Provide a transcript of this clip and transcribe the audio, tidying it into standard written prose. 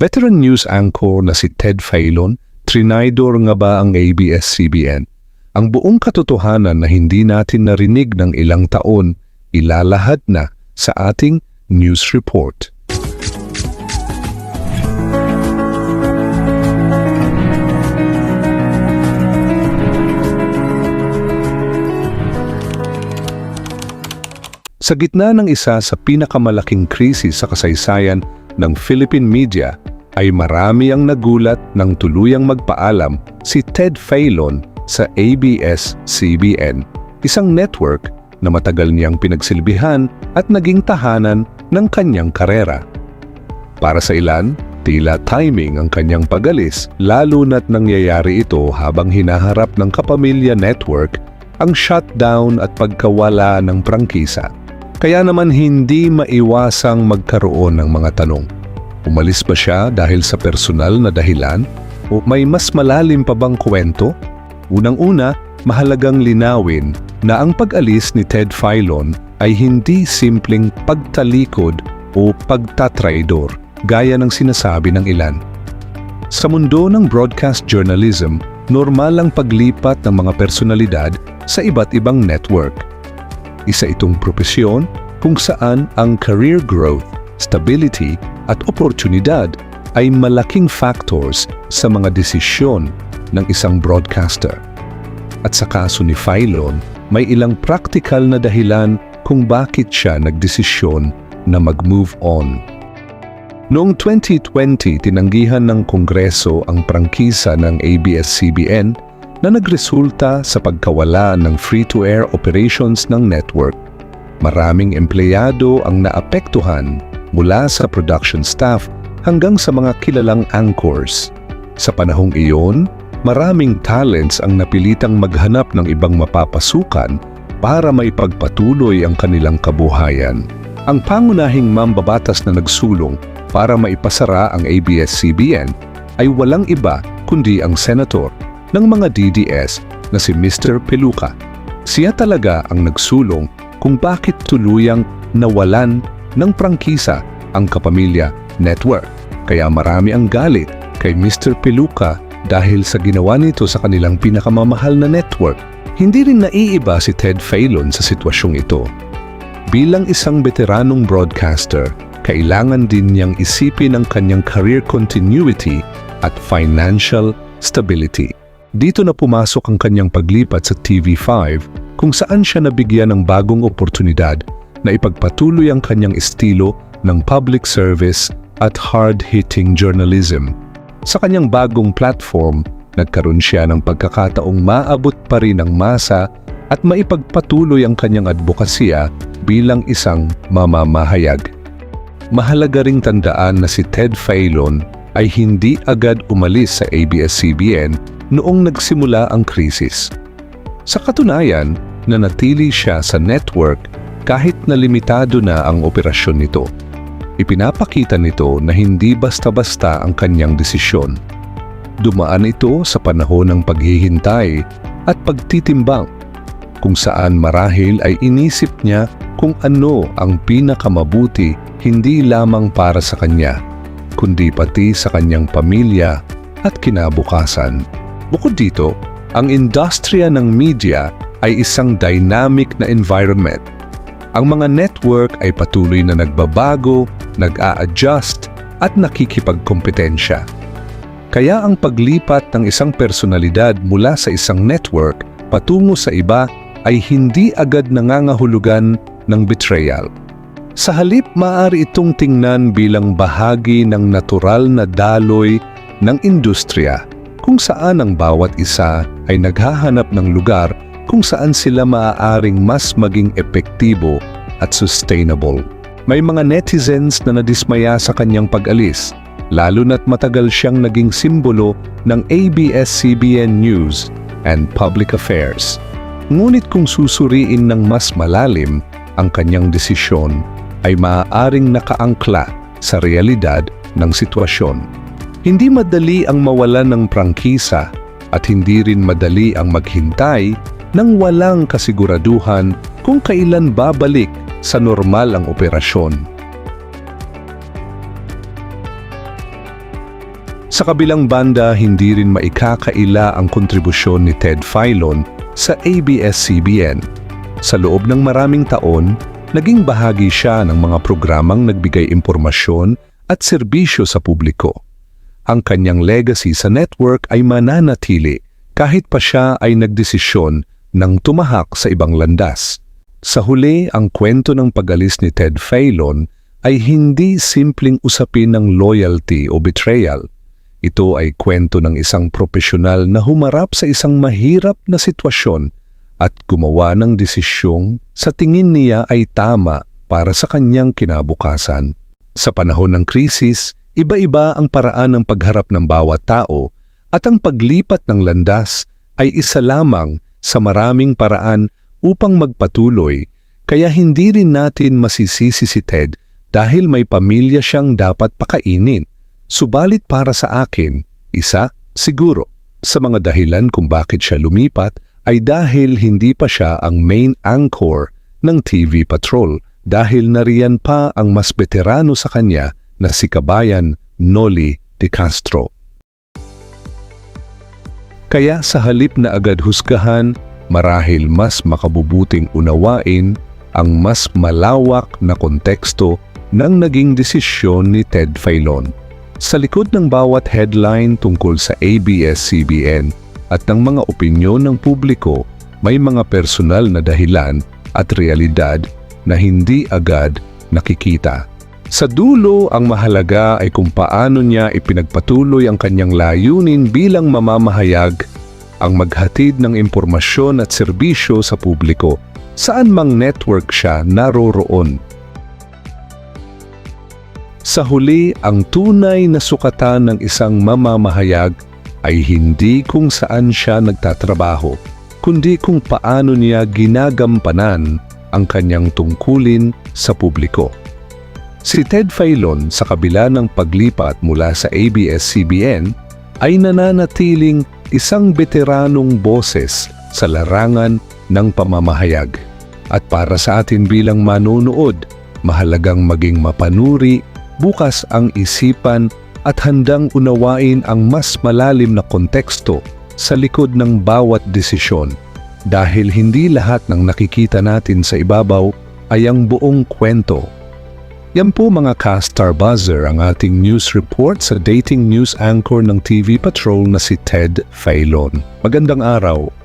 Veteran news anchor na si Ted Filon, trinidor nga ba ang ABS-CBN? Ang buong katotohanan na hindi natin narinig ng ilang taon, ilalahad na sa ating news report. Sa gitna ng isa sa pinakamalaking krisis sa kasaysayan ng Philippine media, ay marami ang nagulat nang tuluyang magpaalam si Ted Filon sa ABS-CBN, isang network na matagal niyang pinagsilbihan at naging tahanan ng kanyang karera. Para sa ilan, tila timing ang kanyang pag-alis, lalo na't nangyayari ito habang hinaharap ng Kapamilya Network ang shutdown at pagkawala ng prangkisa. Kaya naman hindi maiwasang magkaroon ng mga tanong. Umalis ba siya dahil sa personal na dahilan o may mas malalim pa bang kwento? Unang-una, mahalagang linawin na ang pag-alis ni Ted Filon ay hindi simpleng pagtalikod o pagtatraidor gaya ng sinasabi ng ilan. Sa mundo ng broadcast journalism, normal ang paglipat ng mga personalidad sa iba't ibang network. Isa itong propesyon kung saan ang career growth, stability at oportunidad ay malaking factors sa mga desisyon ng isang broadcaster. At sa kaso ni Filon, may ilang practical na dahilan kung bakit siya nagdesisyon na mag-move on. Noong 2020, tinanggihan ng Kongreso ang prangkisa ng ABS-CBN na nagresulta sa pagkawala ng free-to-air operations ng network. Maraming empleyado ang naapektuhan mula sa production staff hanggang sa mga kilalang anchors. Sa panahong iyon, maraming talents ang napilitang maghanap ng ibang mapapasukan para maipagpatuloy ang kanilang kabuhayan. Ang pangunahing mambabatas na nagsulong para maipasara ang ABS-CBN ay walang iba kundi ang senator ng mga DDS na si Mr. Peluca. Siya talaga ang nagsulong kung bakit tuluyang nawalan ng prangkisa ang Kapamilya Network. Kaya marami ang galit kay Mr. Peluca dahil sa ginawa nito sa kanilang pinakamamahal na network. Hindi rin naiiba si Ted Filon sa sitwasyong ito. Bilang isang veteranong broadcaster, kailangan din niyang isipin ang kanyang career continuity at financial stability. Dito na pumasok ang kanyang paglipat sa TV5 kung saan siya nabigyan ng bagong oportunidad na ipagpatuloy ang kanyang estilo ng public service at hard-hitting journalism. Sa kanyang bagong platform, nagkaroon siya ng pagkakataong maabot pa rin ang masa at maipagpatuloy ang kanyang advokasya bilang isang mamamahayag. Mahalaga ring tandaan na si Ted Filon ay hindi agad umalis sa ABS-CBN noong nagsimula ang krisis. Sa katunayan, nanatili siya sa network kahit na limitado na ang operasyon nito. Ipinapakita nito na hindi basta-basta ang kanyang desisyon. Dumaan ito sa panahon ng paghihintay at pagtitimbang, kung saan marahil ay inisip niya kung ano ang pinakamabuti hindi lamang para sa kanya, kundi pati sa kanyang pamilya at kinabukasan. Bukod dito, ang industriya ng media ay isang dynamic na environment. Ang mga network ay patuloy na nagbabago, nag-a-adjust at nakikipagkompetensya. Kaya ang paglipat ng isang personalidad mula sa isang network patungo sa iba ay hindi agad nangangahulugan ng betrayal. Sa halip, maaari itong tingnan bilang bahagi ng natural na daloy ng industriya kung saan ang bawat isa ay naghahanap ng lugar kung saan sila maaaring mas maging epektibo at sustainable. May mga netizens na nadismaya sa kanyang pag-alis, lalo na't matagal siyang naging simbolo ng ABS-CBN News and Public Affairs. Ngunit kung susuriin ng mas malalim, ang kanyang desisyon ay maaaring nakaangkla sa realidad ng sitwasyon. Hindi madali ang mawalan ng prangkisa at hindi rin madali ang maghintay nang walang kasiguraduhan kung kailan babalik sa normal ang operasyon. Sa kabilang banda, hindi rin maikakaila ang kontribusyon ni Ted Filon sa ABS-CBN. Sa loob ng maraming taon, naging bahagi siya ng mga programang nagbigay impormasyon at serbisyo sa publiko. Ang kanyang legacy sa network ay mananatili kahit pa siya ay nagdesisyon ng tumahak sa ibang landas. Sa huli, ang kwento ng pag-alis ni Ted Filon ay hindi simpleng usapin ng loyalty o betrayal. Ito ay kwento ng isang profesional na humarap sa isang mahirap na sitwasyon at gumawa ng desisyong sa tingin niya ay tama para sa kanyang kinabukasan. Sa panahon ng krisis, iba-iba ang paraan ng pagharap ng bawat tao at ang paglipat ng landas ay isa lamang sa maraming paraan upang magpatuloy, kaya hindi rin natin masisisi si Ted dahil may pamilya siyang dapat pakainin. Subalit para sa akin, isa, siguro, sa mga dahilan kung bakit siya lumipat ay dahil hindi pa siya ang main anchor ng TV Patrol dahil nariyan pa ang mas veterano sa kanya na si Kabayan Noli de Castro. Kaya sa halip na agad husgahan, marahil mas makabubuting unawain ang mas malawak na konteksto ng naging desisyon ni Ted Filon. Sa likod ng bawat headline tungkol sa ABS-CBN at ng mga opinyon ng publiko, may mga personal na dahilan at realidad na hindi agad nakikita. Sa dulo, ang mahalaga ay kung paano niya ipinagpatuloy ang kanyang layunin bilang mamamahayag, ang maghatid ng impormasyon at serbisyo sa publiko, saan mang network siya naroroon. Sa huli, ang tunay na sukatan ng isang mamamahayag ay hindi kung saan siya nagtatrabaho, kundi kung paano niya ginagampanan ang kanyang tungkulin sa publiko. Si Ted Filon, sa kabila ng paglipat mula sa ABS-CBN, ay nananatiling isang veteranong boses sa larangan ng pamamahayag. At para sa atin bilang manonood, mahalagang maging mapanuri, bukas ang isipan at handang unawain ang mas malalim na konteksto sa likod ng bawat desisyon. Dahil hindi lahat ng nakikita natin sa ibabaw ay ang buong kwento. Yan po mga ka-Star Buzzer ang ating news report sa dating news anchor ng TV Patrol na si Ted Filon. Magandang araw.